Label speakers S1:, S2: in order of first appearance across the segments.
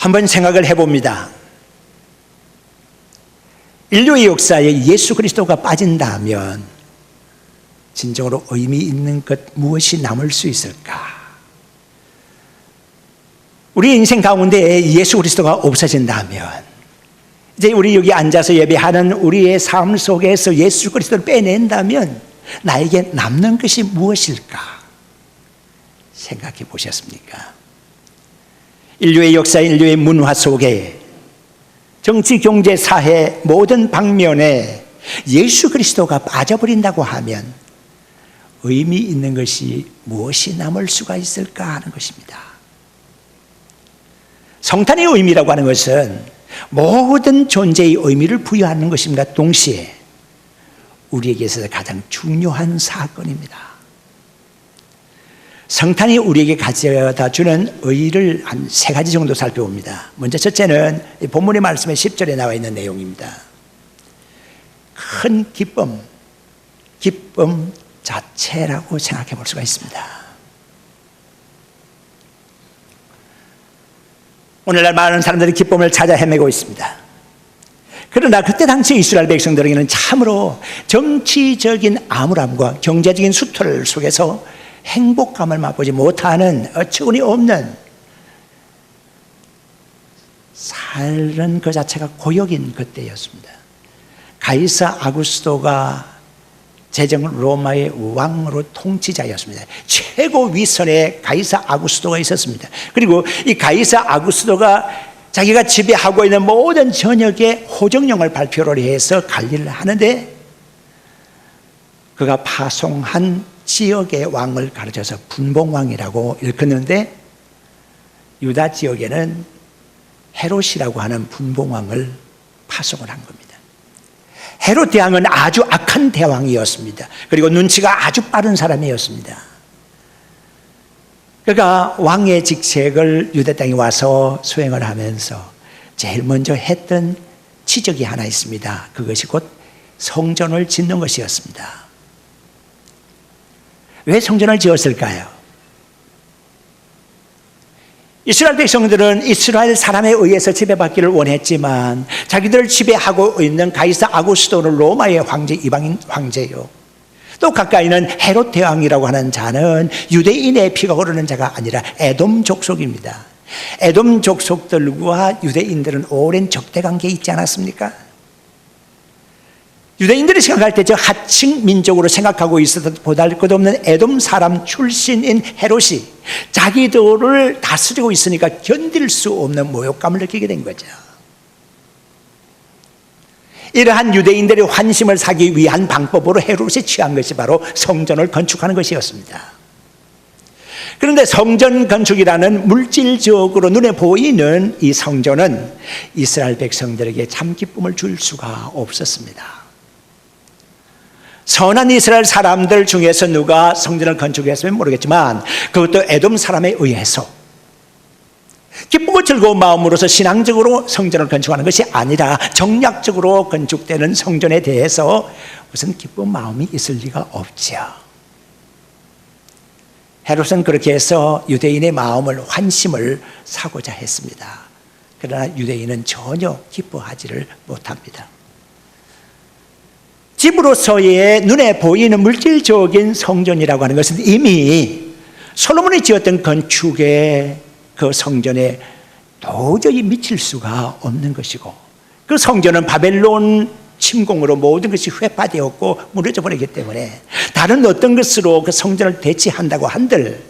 S1: 한번 생각을 해봅니다. 인류의 역사에 예수 그리스도가 빠진다면 진정으로 의미 있는 것 무엇이 남을 수 있을까? 우리 인생 가운데 예수 그리스도가 없어진다면, 이제 우리 여기 앉아서 예배하는 우리의 삶 속에서 예수 그리스도를 빼낸다면 나에게 남는 것이 무엇일까? 생각해 보셨습니까? 인류의 역사, 인류의 문화 속에 정치, 경제, 사회 모든 방면에 예수 그리스도가 빠져버린다고 하면 의미 있는 것이 무엇이 남을 수가 있을까 하는 것입니다. 성탄의 의미라고 하는 것은 모든 존재의 의미를 부여하는 것입니다. 동시에 우리에게 있어서 가장 중요한 사건입니다. 성탄이 우리에게 가져다 주는 의의를 한 3가지 정도 살펴봅니다. 먼저 첫째는 본문의 말씀에 10절에 나와 있는 내용입니다. 큰 기쁨 자체라고 생각해 볼 수가 있습니다. 오늘날 많은 사람들이 기쁨을 찾아 헤매고 있습니다. 그러나 그때 당시 이스라엘 백성들에게는 참으로 정치적인 암울함과 경제적인 수탈 속에서 행복감을 맛보지 못하는 어처구니 없는 삶은 그 자체가 고역인 그때였습니다. 가이사 아구스토가 제정 로마의 왕으로 통치자였습니다. 최고 위선에 가이사 아구스토가 있었습니다. 그리고 이 가이사 아구스토가 자기가 지배하고 있는 모든 전역에 호정령을 발표를 해서 관리를 하는데, 그가 파송한 지역의 왕을 가르쳐서 분봉왕이라고 일컫는데, 유다 지역에는 헤롯이라고 하는 분봉왕을 파송을 한 겁니다. 헤롯 대왕은 아주 악한 대왕이었습니다. 그리고 눈치가 아주 빠른 사람이었습니다. 그가 왕의 직책을 유다 땅에 와서 수행을 하면서 제일 먼저 했던 치적이 하나 있습니다. 그것이 곧 성전을 짓는 것이었습니다. 왜 성전을 지었을까요? 이스라엘 백성들은 이스라엘 사람에 의해서 지배받기를 원했지만 자기들을 지배하고 있는 가이사 아구스토는 로마의 황제, 이방인 황제요. 또 가까이는 헤롯 대왕이라고 하는 자는 유대인의 피가 흐르는 자가 아니라 에돔 족속입니다. 에돔 족속들과 유대인들은 오랜 적대관계에 있지 않았습니까? 유대인들이 생각할 때 저 하층 민족으로 생각하고 있어도 보잘것없는 에돔 사람 출신인 헤롯이 자기들을 다스리고 있으니까 견딜 수 없는 모욕감을 느끼게 된 거죠. 이러한 유대인들의 환심을 사기 위한 방법으로 헤롯이 취한 것이 바로 성전을 건축하는 것이었습니다. 그런데 성전 건축이라는 물질적으로 눈에 보이는 이 성전은 이스라엘 백성들에게 참 기쁨을 줄 수가 없었습니다. 선한 이스라엘 사람들 중에서 누가 성전을 건축했으면 모르겠지만 그것도 에돔 사람에 의해서 기쁘고 즐거운 마음으로서 신앙적으로 성전을 건축하는 것이 아니라 정략적으로 건축되는 성전에 대해서 무슨 기쁜 마음이 있을 리가 없죠. 헤롯은 그렇게 해서 유대인의 마음을 환심을 사고자 했습니다. 그러나 유대인은 전혀 기뻐하지를 못합니다. 집으로서의 눈에 보이는 물질적인 성전이라고 하는 것은 이미 솔로몬이 지었던 건축의 그 성전에 도저히 미칠 수가 없는 것이고, 그 성전은 바벨론 침공으로 모든 것이 회파되었고 무너져 버리기 때문에 다른 어떤 것으로 그 성전을 대체한다고 한들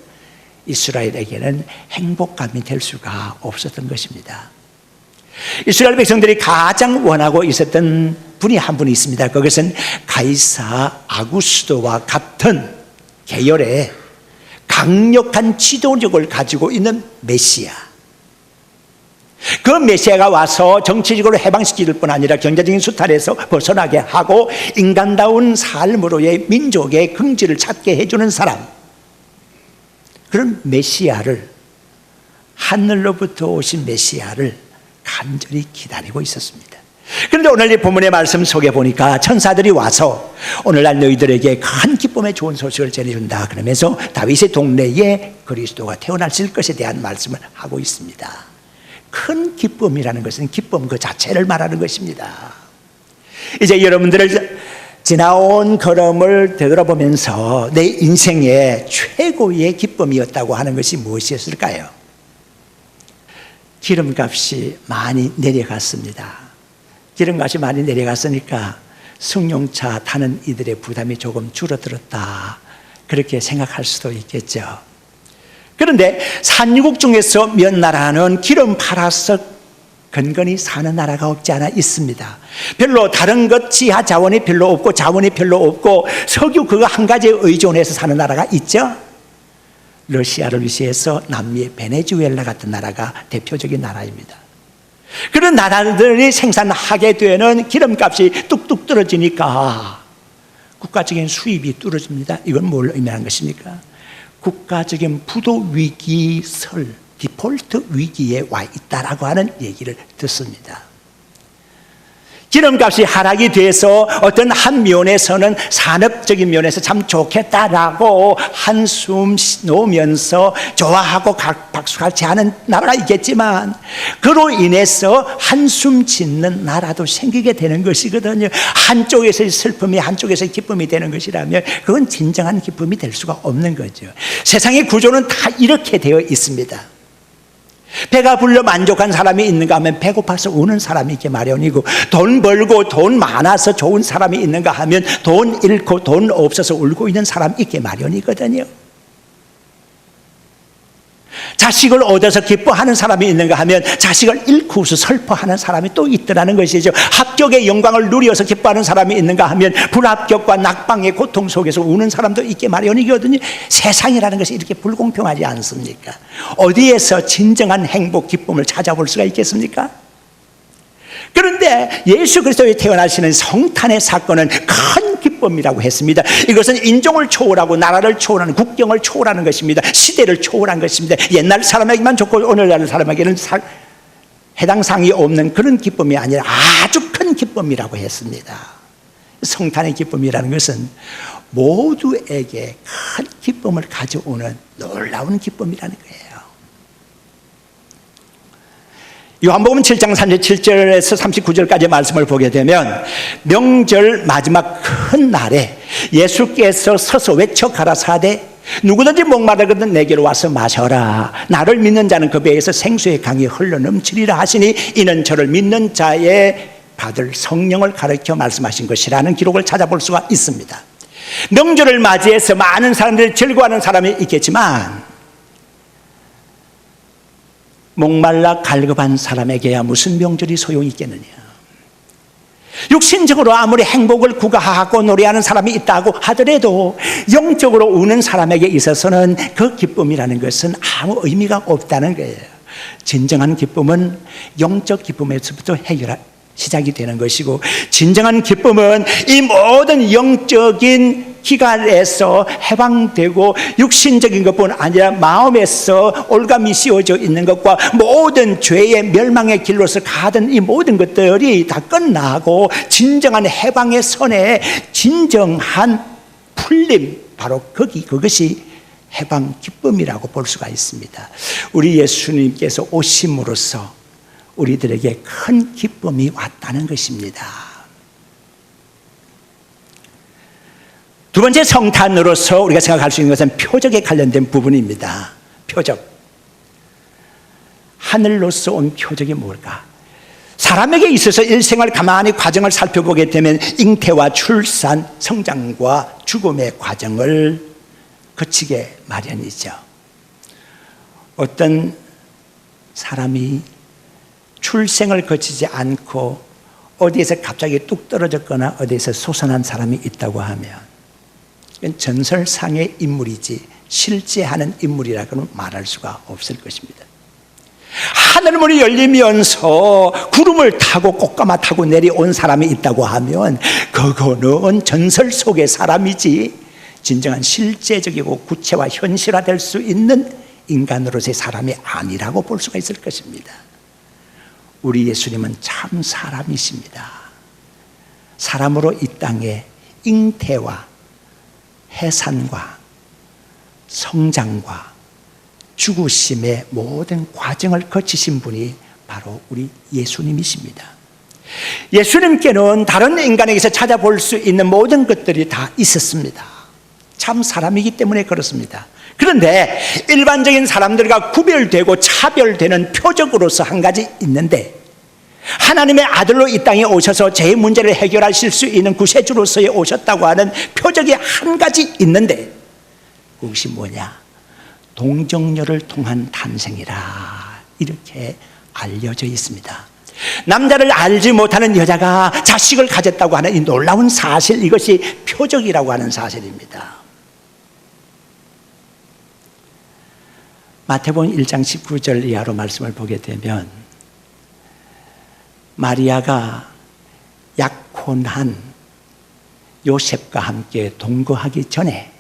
S1: 이스라엘에게는 행복감이 될 수가 없었던 것입니다. 이스라엘 백성들이 가장 원하고 있었던 분이 한 분이 있습니다. 그것은 가이사 아구스토와 같은 계열의 강력한 지도력을 가지고 있는 메시아. 그 메시아가 와서 정치적으로 해방시킬 뿐 아니라 경제적인 수탈에서 벗어나게 하고 인간다운 삶으로의 민족의 긍지를 찾게 해주는 사람, 그런 메시아를, 하늘로부터 오신 메시아를 간절히 기다리고 있었습니다. 그런데 오늘 이 본문의 말씀 속에 보니까 천사들이 와서 오늘날 너희들에게 큰 기쁨의 좋은 소식을 전해준다 그러면서 다윗의 동네에 그리스도가 태어나실 것에 대한 말씀을 하고 있습니다. 큰 기쁨이라는 것은 기쁨 그 자체를 말하는 것입니다. 이제 여러분들을 지나온 걸음을 되돌아보면서 내 인생의 최고의 기쁨이었다고 하는 것이 무엇이었을까요? 기름값이 많이 내려갔습니다. 기름값이 많이 내려갔으니까 승용차 타는 이들의 부담이 조금 줄어들었다, 그렇게 생각할 수도 있겠죠. 그런데 산유국 중에서 몇 나라는 기름 팔아서 건건히 사는 나라가 없지 않아 있습니다. 별로 다른 것 지하 자원이 별로 없고 자원이 별로 없고 석유 그거 한 가지에 의존해서 사는 나라가 있죠. 러시아를 위시해서 남미의 베네수엘라 같은 나라가 대표적인 나라입니다. 그런 나라들이 생산하게 되는 기름값이 뚝뚝 떨어지니까 국가적인 수입이 떨어집니다. 이건 뭘 의미하는 것입니까? 국가적인 부도 위기설, 디폴트 위기에 와 있다라고 하는 얘기를 듣습니다. 기름값이 하락이 돼서 어떤 한 면에서는 산업적인 면에서 참 좋겠다라고 한숨 놓으면서 좋아하고 박수같이 하는 나라가 있겠지만, 그로 인해서 한숨 짓는 나라도 생기게 되는 것이거든요. 한쪽에서의 슬픔이 한쪽에서의 기쁨이 되는 것이라면 그건 진정한 기쁨이 될 수가 없는 거죠. 세상의 구조는 다 이렇게 되어 있습니다. 배가 불러 만족한 사람이 있는가 하면 배고파서 우는 사람이 있게 마련이고, 돈 벌고 돈 많아서 좋은 사람이 있는가 하면 돈 잃고 돈 없어서 울고 있는 사람이 있게 마련이거든요. 자식을 얻어서 기뻐하는 사람이 있는가 하면 자식을 잃고서 슬퍼하는 사람이 또 있더라는 것이죠. 합격의 영광을 누려서 기뻐하는 사람이 있는가 하면 불합격과 낙방의 고통 속에서 우는 사람도 있게 마련이거든요. 세상이라는 것이 이렇게 불공평하지 않습니까? 어디에서 진정한 행복, 기쁨을 찾아볼 수가 있겠습니까? 그런데 예수 그리스도에 태어나시는 성탄의 사건은 큰 기쁨이라고 했습니다. 이것은 인종을 초월하고 나라를 초월하는, 국경을 초월하는 것입니다. 시대를 초월한 것입니다. 옛날 사람에게만 좋고 오늘날 사람에게는 해당 사항이 없는 그런 기쁨이 아니라 아주 큰 기쁨이라고 했습니다. 성탄의 기쁨이라는 것은 모두에게 큰 기쁨을 가져오는 놀라운 기쁨이라는 거예요. 요한복음 7장 37절에서 39절까지 말씀을 보게 되면, 명절 마지막 큰 날에 예수께서 서서 외쳐 가라사대 누구든지 목마르거든 내게로 와서 마셔라. 나를 믿는 자는 그 배에서 생수의 강이 흘러 넘치리라 하시니, 이는 저를 믿는 자의 받을 성령을 가르쳐 말씀하신 것이라는 기록을 찾아볼 수가 있습니다. 명절을 맞이해서 많은 사람들이 즐거워하는 사람이 있겠지만, 목말라 갈급한 사람에게야 무슨 명절이 소용이 있겠느냐. 육신적으로 아무리 행복을 구가하고 노래하는 사람이 있다고 하더라도 영적으로 우는 사람에게 있어서는 그 기쁨이라는 것은 아무 의미가 없다는 거예요. 진정한 기쁨은 영적 기쁨에서부터 시작이 되는 것이고, 진정한 기쁨은 이 모든 영적인 기갈에서 해방되고 육신적인 것뿐 아니라 마음에서 올감이 씌워져 있는 것과 모든 죄의 멸망의 길로서 가던 이 모든 것들이 다 끝나고 진정한 해방의 선에 진정한 풀림, 바로 그것이 해방 기쁨이라고 볼 수가 있습니다. 우리 예수님께서 오심으로써 우리들에게 큰 기쁨이 왔다는 것입니다. 두 번째 성탄으로서 우리가 생각할 수 있는 것은 표적에 관련된 부분입니다. 표적. 하늘로서 온 표적이 뭘까? 사람에게 있어서 일생을 가만히 과정을 살펴보게 되면 잉태와 출산, 성장과 죽음의 과정을 거치게 마련이죠. 어떤 사람이 출생을 거치지 않고 어디에서 갑자기 뚝 떨어졌거나 어디에서 솟아난 사람이 있다고 하면 이건 전설상의 인물이지 실제하는 인물이라고는 말할 수가 없을 것입니다. 하늘문이 열리면서 구름을 타고 꽃가마 타고 내려온 사람이 있다고 하면 그거는 전설 속의 사람이지 진정한 실제적이고 구체화 현실화될 수 있는 인간으로서의 사람이 아니라고 볼 수가 있을 것입니다. 우리 예수님은 참 사람이십니다. 사람으로 이 땅에 잉태와 해산과 성장과 죽으심의 모든 과정을 거치신 분이 바로 우리 예수님이십니다. 예수님께는 다른 인간에게서 찾아볼 수 있는 모든 것들이 다 있었습니다. 참 사람이기 때문에 그렇습니다. 그런데 일반적인 사람들과 구별되고 차별되는 표적으로서 한 가지 있는데, 하나님의 아들로 이 땅에 오셔서 제 문제를 해결하실 수 있는 구세주로서 오셨다고 하는 표적이 한 가지 있는데, 그것이 뭐냐? 동정녀를 통한 탄생이라 이렇게 알려져 있습니다. 남자를 알지 못하는 여자가 자식을 가졌다고 하는 이 놀라운 사실, 이것이 표적이라고 하는 사실입니다. 마태복음 1장 19절 이하로 말씀을 보게 되면, 마리아가 약혼한 요셉과 함께 동거하기 전에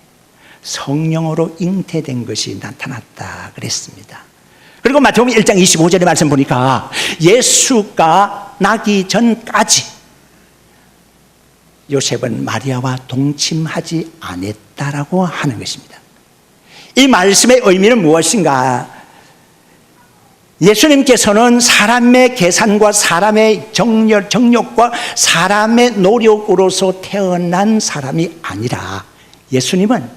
S1: 성령으로 잉태된 것이 나타났다 그랬습니다. 그리고 마태복음 1장 25절의 말씀 보니까 예수가 나기 전까지 요셉은 마리아와 동침하지 않았다라고 하는 것입니다. 이 말씀의 의미는 무엇인가? 예수님께서는 사람의 계산과 사람의 정욕과 사람의 노력으로서 태어난 사람이 아니라 예수님은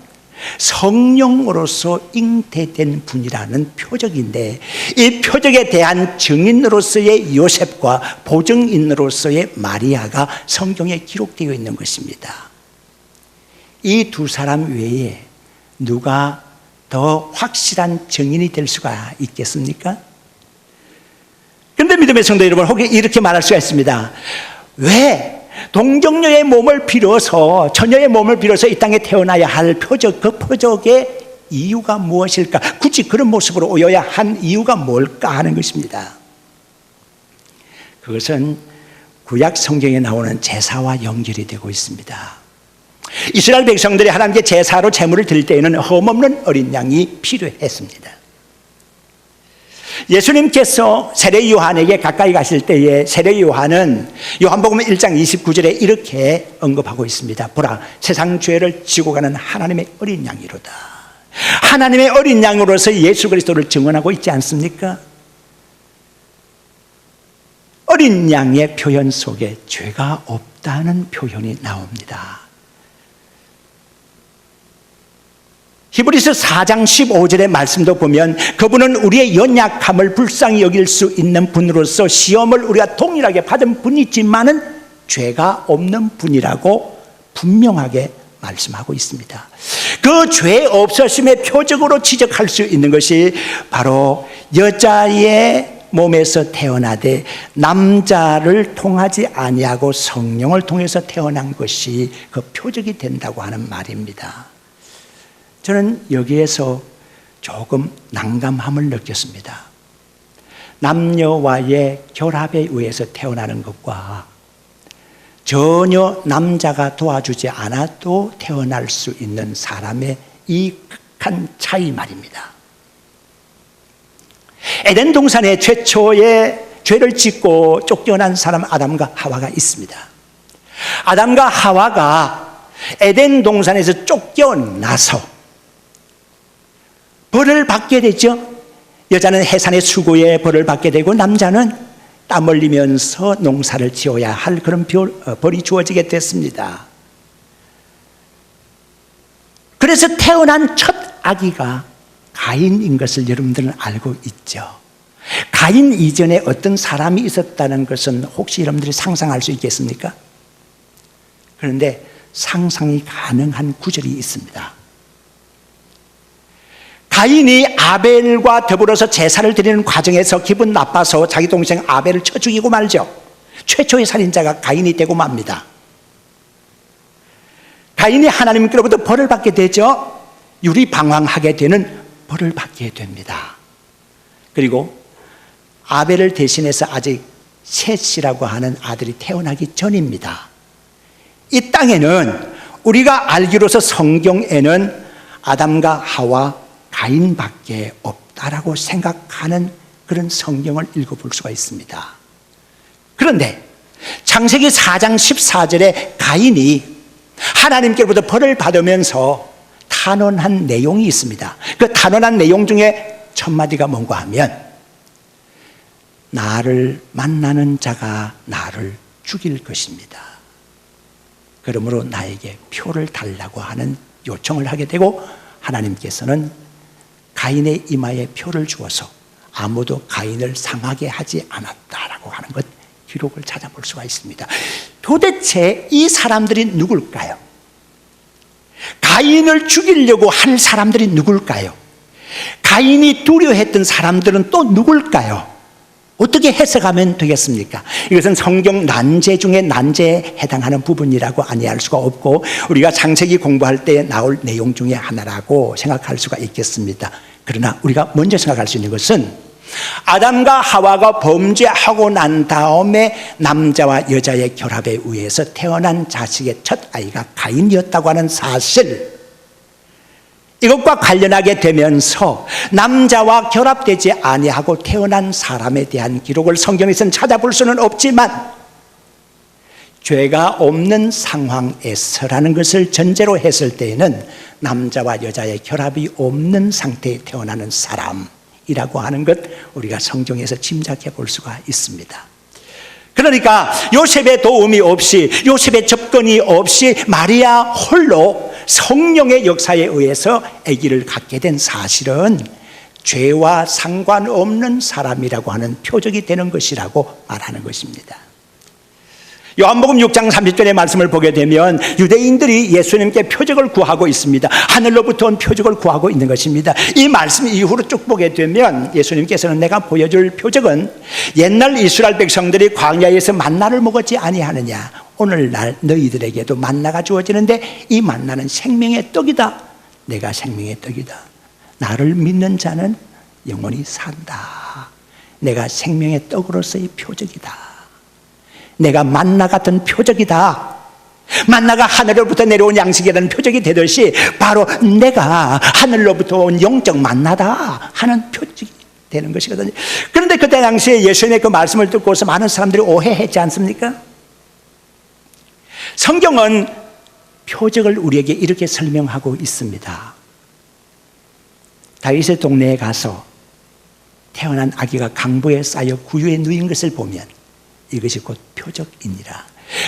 S1: 성령으로서 잉태된 분이라는 표적인데, 이 표적에 대한 증인으로서의 요셉과 보증인으로서의 마리아가 성경에 기록되어 있는 것입니다. 이 두 사람 외에 누가 더 확실한 증인이 될 수가 있겠습니까? 그런데 믿음의 성도 여러분, 혹시 이렇게 말할 수가 있습니다. 왜 동정녀의 몸을 빌어서, 처녀의 몸을 빌어서 이 땅에 태어나야 할 표적, 그 표적의 이유가 무엇일까? 굳이 그런 모습으로 오여야 한 이유가 뭘까 하는 것입니다. 그것은 구약 성경에 나오는 제사와 연결이 되고 있습니다. 이스라엘 백성들이 하나님께 제사로 제물을 드릴 때에는 흠없는 어린 양이 필요했습니다. 예수님께서 세례 요한에게 가까이 가실 때에 세례 요한은 요한복음 1장 29절에 이렇게 언급하고 있습니다. 보라, 세상 죄를 지고 가는 하나님의 어린 양이로다. 하나님의 어린 양으로서 예수 그리스도를 증언하고 있지 않습니까? 어린 양의 표현 속에 죄가 없다는 표현이 나옵니다. 히브리서 4장 15절의 말씀도 보면, 그분은 우리의 연약함을 불쌍히 여길 수 있는 분으로서 시험을 우리가 동일하게 받은 분이지만은 죄가 없는 분이라고 분명하게 말씀하고 있습니다. 그 죄 없으심의 표적으로 지적할 수 있는 것이 바로 여자의 몸에서 태어나되 남자를 통하지 아니하고 성령을 통해서 태어난 것이 그 표적이 된다고 하는 말입니다. 저는 여기에서 조금 난감함을 느꼈습니다. 남녀와의 결합에 의해서 태어나는 것과 전혀 남자가 도와주지 않아도 태어날 수 있는 사람의 이 극한 차이 말입니다. 에덴 동산에 최초의 죄를 짓고 쫓겨난 사람 아담과 하와가 있습니다. 아담과 하와가 에덴 동산에서 쫓겨나서 벌을 받게 되죠. 여자는 해산의 수고에 벌을 받게 되고 남자는 땀 흘리면서 농사를 지어야 할 그런 벌이 주어지게 됐습니다. 그래서 태어난 첫 아기가 가인인 것을 여러분들은 알고 있죠. 가인 이전에 어떤 사람이 있었다는 것은 혹시 여러분들이 상상할 수 있겠습니까? 그런데 상상이 가능한 구절이 있습니다. 가인이 아벨과 더불어서 제사를 드리는 과정에서 기분 나빠서 자기 동생 아벨을 쳐 죽이고 말죠. 최초의 살인자가 가인이 되고 맙니다. 가인이 하나님께로부터 벌을 받게 되죠. 유리방황하게 되는 벌을 받게 됩니다. 그리고 아벨을 대신해서 아직 셋이라고 하는 아들이 태어나기 전입니다. 이 땅에는 우리가 알기로서 성경에는 아담과 하와 가인밖에 없다라고 생각하는 그런 성경을 읽어볼 수가 있습니다. 그런데 창세기 4장 14절에 가인이 하나님께로부터 벌을 받으면서 탄원한 내용이 있습니다. 그 탄원한 내용 중에 첫 마디가 뭔가 하면, 나를 만나는 자가 나를 죽일 것입니다. 그러므로 나에게 표를 달라고 하는 요청을 하게 되고, 하나님께서는 가인의 이마에 표를 주어서 아무도 가인을 상하게 하지 않았다라고 하는 것, 기록을 찾아볼 수가 있습니다. 도대체 이 사람들이 누굴까요? 가인을 죽이려고 할 사람들이 누굴까요? 가인이 두려워했던 사람들은 또 누굴까요? 어떻게 해석하면 되겠습니까? 이것은 성경 난제 중에 난제에 해당하는 부분이라고 아니할 수가 없고, 우리가 창세기 공부할 때 나올 내용 중에 하나라고 생각할 수가 있겠습니다. 그러나 우리가 먼저 생각할 수 있는 것은, 아담과 하와가 범죄하고 난 다음에 남자와 여자의 결합에 의해서 태어난 자식의 첫 아이가 가인이었다고 하는 사실, 이것과 관련하게 되면서 남자와 결합되지 아니하고 태어난 사람에 대한 기록을 성경에서는 찾아볼 수는 없지만, 죄가 없는 상황에서라는 것을 전제로 했을 때에는 남자와 여자의 결합이 없는 상태에 태어나는 사람이라고 하는 것, 우리가 성경에서 짐작해 볼 수가 있습니다. 그러니까 요셉의 도움이 없이, 요셉의 접근이 없이 마리아 홀로 성령의 역사에 의해서 아기를 갖게 된 사실은 죄와 상관없는 사람이라고 하는 표적이 되는 것이라고 말하는 것입니다. 요한복음 6장 30절의 말씀을 보게 되면 유대인들이 예수님께 표적을 구하고 있습니다. 하늘로부터 온 표적을 구하고 있는 것입니다. 이 말씀 이후로 쭉 보게 되면 예수님께서는 내가 보여줄 표적은 옛날 이스라엘 백성들이 광야에서 만나를 먹었지 아니하느냐, 오늘날 너희들에게도 만나가 주어지는데 이 만나는 생명의 떡이다. 내가 생명의 떡이다. 나를 믿는 자는 영원히 산다. 내가 생명의 떡으로서의 표적이다. 내가 만나 같은 표적이다. 만나가 하늘로부터 내려온 양식이라는 표적이 되듯이 바로 내가 하늘로부터 온 영적 만나다 하는 표적이 되는 것이거든요. 그런데 그때 당시에 예수님의 그 말씀을 듣고서 많은 사람들이 오해했지 않습니까? 성경은 표적을 우리에게 이렇게 설명하고 있습니다. 다윗의 동네에 가서 태어난 아기가 강보에 쌓여 구유에 누인 것을 보면 이것이 곧 표적이니라.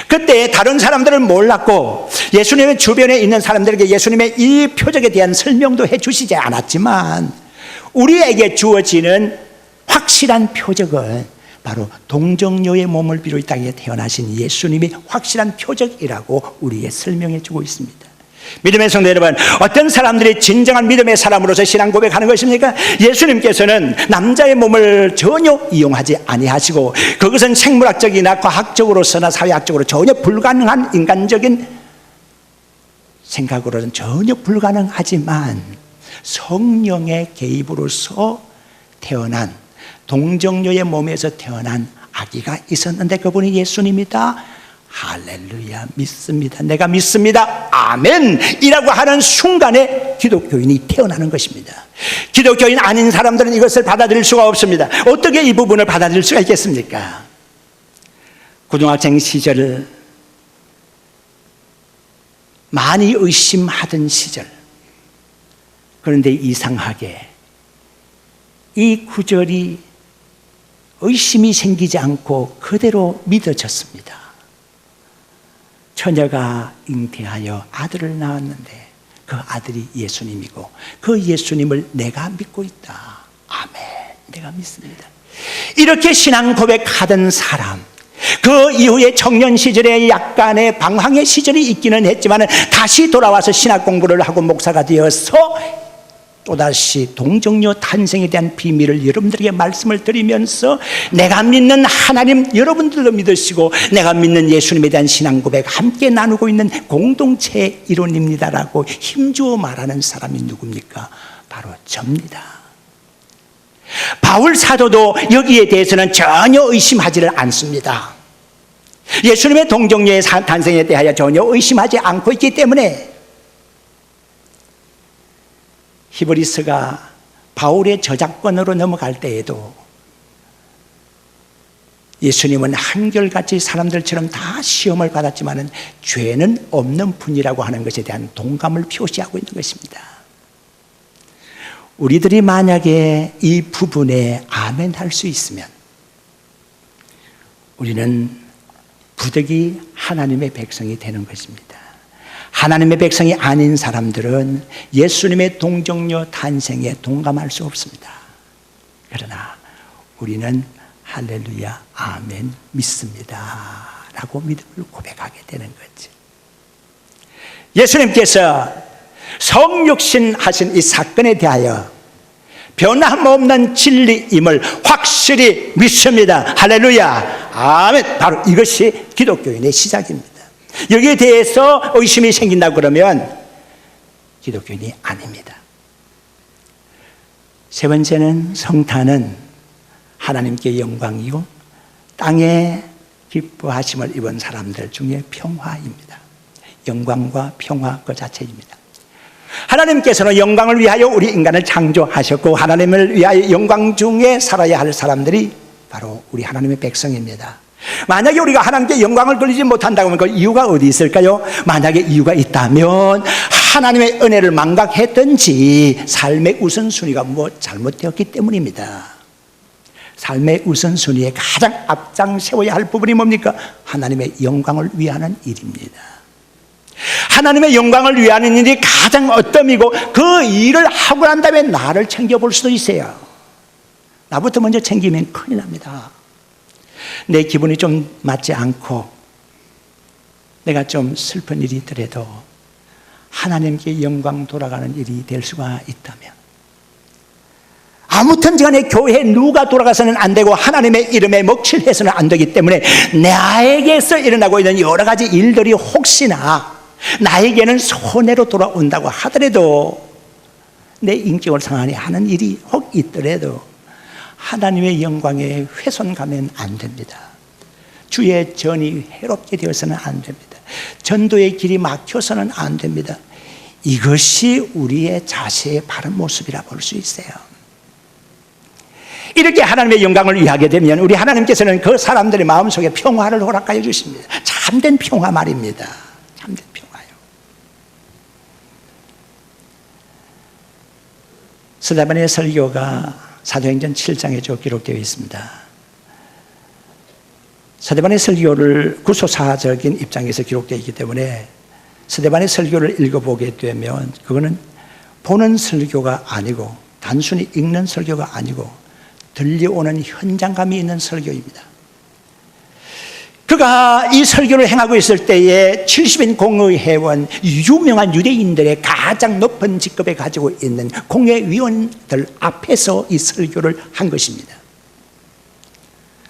S1: 그때 다른 사람들은 몰랐고 예수님의 주변에 있는 사람들에게 예수님의 이 표적에 대한 설명도 해주시지 않았지만, 우리에게 주어지는 확실한 표적은 바로 동정녀의 몸을 비롯 이 땅에 태어나신 예수님이 확실한 표적이라고 우리에게 설명해 주고 있습니다. 믿음의 성도 여러분, 어떤 사람들이 진정한 믿음의 사람으로서 신앙 고백하는 것입니까? 예수님께서는 남자의 몸을 전혀 이용하지 아니하시고, 그것은 생물학적이나 과학적으로서나 사회학적으로 전혀 불가능한, 인간적인 생각으로는 전혀 불가능하지만 성령의 개입으로서 태어난, 동정녀의 몸에서 태어난 아기가 있었는데 그분이 예수님이다. 할렐루야, 믿습니다. 내가 믿습니다. 아멘! 이라고 하는 순간에 기독교인이 태어나는 것입니다. 기독교인 아닌 사람들은 이것을 받아들일 수가 없습니다. 어떻게 이 부분을 받아들일 수가 있겠습니까? 고등학생 시절 많이 의심하던 시절, 그런데 이상하게 이 구절이 의심이 생기지 않고 그대로 믿어졌습니다. 처녀가 잉태하여 아들을 낳았는데 그 아들이 예수님이고 그 예수님을 내가 믿고 있다. 아멘. 내가 믿습니다. 이렇게 신앙 고백하던 사람, 그 이후에 청년 시절에 약간의 방황의 시절이 있기는 했지만 다시 돌아와서 신학 공부를 하고 목사가 되어서 또다시 동정녀 탄생에 대한 비밀을 여러분들에게 말씀을 드리면서 내가 믿는 하나님 여러분들도 믿으시고 내가 믿는 예수님에 대한 신앙 고백 함께 나누고 있는 공동체의 일원입니다라고 힘주어 말하는 사람이 누굽니까? 바로 접니다. 바울 사도도 여기에 대해서는 전혀 의심하지를 않습니다. 예수님의 동정녀의 탄생에 대하여 전혀 의심하지 않고 있기 때문에 히브리서가 바울의 저작권으로 넘어갈 때에도 예수님은 한결같이 사람들처럼 다 시험을 받았지만 죄는 없는 분이라고 하는 것에 대한 동감을 표시하고 있는 것입니다. 우리들이 만약에 이 부분에 아멘 할 수 있으면 우리는 부득이 하나님의 백성이 되는 것입니다. 하나님의 백성이 아닌 사람들은 예수님의 동정녀 탄생에 동감할 수 없습니다. 그러나 우리는 할렐루야, 아멘, 믿습니다 라고 믿음을 고백하게 되는 거지. 예수님께서 성육신 하신 이 사건에 대하여 변함없는 진리임을 확실히 믿습니다. 할렐루야, 아멘. 바로 이것이 기독교인의 시작입니다. 여기에 대해서 의심이 생긴다고 그러면 기독교인이 아닙니다. 세 번째는 성탄은 하나님께 영광이고 땅에 기뻐하심을 입은 사람들 중에 평화입니다. 영광과 평화 그 자체입니다. 하나님께서는 영광을 위하여 우리 인간을 창조하셨고 하나님을 위하여 영광 중에 살아야 할 사람들이 바로 우리 하나님의 백성입니다. 만약에 우리가 하나님께 영광을 돌리지 못한다고 하면 그 이유가 어디 있을까요? 만약에 이유가 있다면 하나님의 은혜를 망각했든지 삶의 우선순위가 잘못되었기 때문입니다. 삶의 우선순위에 가장 앞장세워야 할 부분이 뭡니까? 하나님의 영광을 위하는 일입니다. 하나님의 영광을 위하는 일이 가장 어떠이고 그 일을 하고 난 다음에 나를 챙겨볼 수도 있어요. 나부터 먼저 챙기면 큰일 납니다. 내 기분이 좀 맞지 않고 내가 좀 슬픈 일이 있더라도 하나님께 영광 돌아가는 일이 될 수가 있다면 아무튼 간에 교회에 누가 돌아가서는 안 되고 하나님의 이름에 먹칠해서는 안 되기 때문에 나에게서 일어나고 있는 여러 가지 일들이 혹시나 나에게는 손해로 돌아온다고 하더라도 내 인격을 상하게 하는 일이 혹 있더라도 하나님의 영광에 훼손 가면 안 됩니다. 주의 전이 해롭게 되어서는 안 됩니다. 전도의 길이 막혀서는 안 됩니다. 이것이 우리의 자세의 바른 모습이라 볼 수 있어요. 이렇게 하나님의 영광을 위하게 되면 우리 하나님께서는 그 사람들의 마음속에 평화를 허락하여 주십니다. 참된 평화 말입니다. 참된 평화요. 스데반의 설교가 사도행전 7장에 기록되어 있습니다. 스데반의 설교를 구소사적인 입장에서 기록되어 있기 때문에 스데반의 설교를 읽어보게 되면 그거는 보는 설교가 아니고 단순히 읽는 설교가 아니고 들려오는 현장감이 있는 설교입니다. 그가 이 설교를 행하고 있을 때에 70인 공의회원, 유명한 유대인들의 가장 높은 직급에 가지고 있는 공회위원들 앞에서 이 설교를 한 것입니다.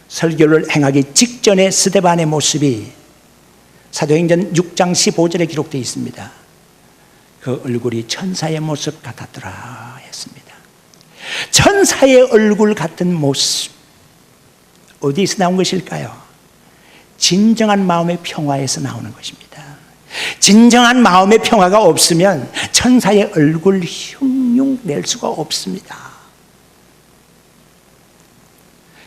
S1: 설교를 행하기 직전에 스데반의 모습이 사도행전 6장 15절에 기록되어 있습니다. 그 얼굴이 천사의 모습 같았더라 했습니다. 천사의 얼굴 같은 모습, 어디서 나온 것일까요? 진정한 마음의 평화에서 나오는 것입니다. 진정한 마음의 평화가 없으면 천사의 얼굴 흉흉 낼 수가 없습니다.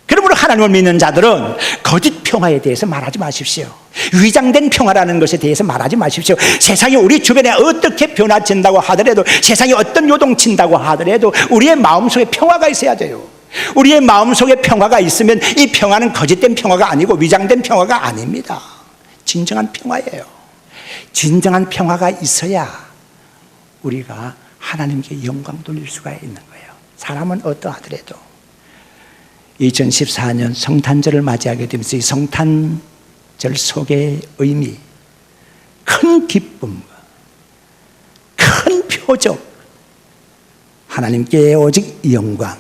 S1: 그러므로 하나님을 믿는 자들은 거짓 평화에 대해서 말하지 마십시오. 위장된 평화라는 것에 대해서 말하지 마십시오. 세상이 우리 주변에 어떻게 변화된다고 하더라도, 세상이 어떤 요동친다고 하더라도 우리의 마음속에 평화가 있어야 돼요. 우리의 마음속에 평화가 있으면 이 평화는 거짓된 평화가 아니고 위장된 평화가 아닙니다. 진정한 평화예요. 진정한 평화가 있어야 우리가 하나님께 영광 돌릴 수가 있는 거예요. 사람은 어떠하더라도 2014년 성탄절을 맞이하게 되면서 이 성탄절 속의 의미, 큰 기쁨과 큰 표적, 하나님께 오직 영광,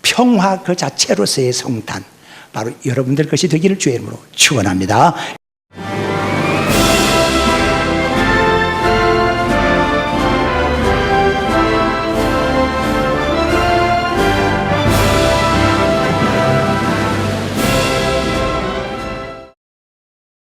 S1: 평화 그 자체로서의 성탄, 바로 여러분들 것이 되기를 주의 이름으로 축원합니다.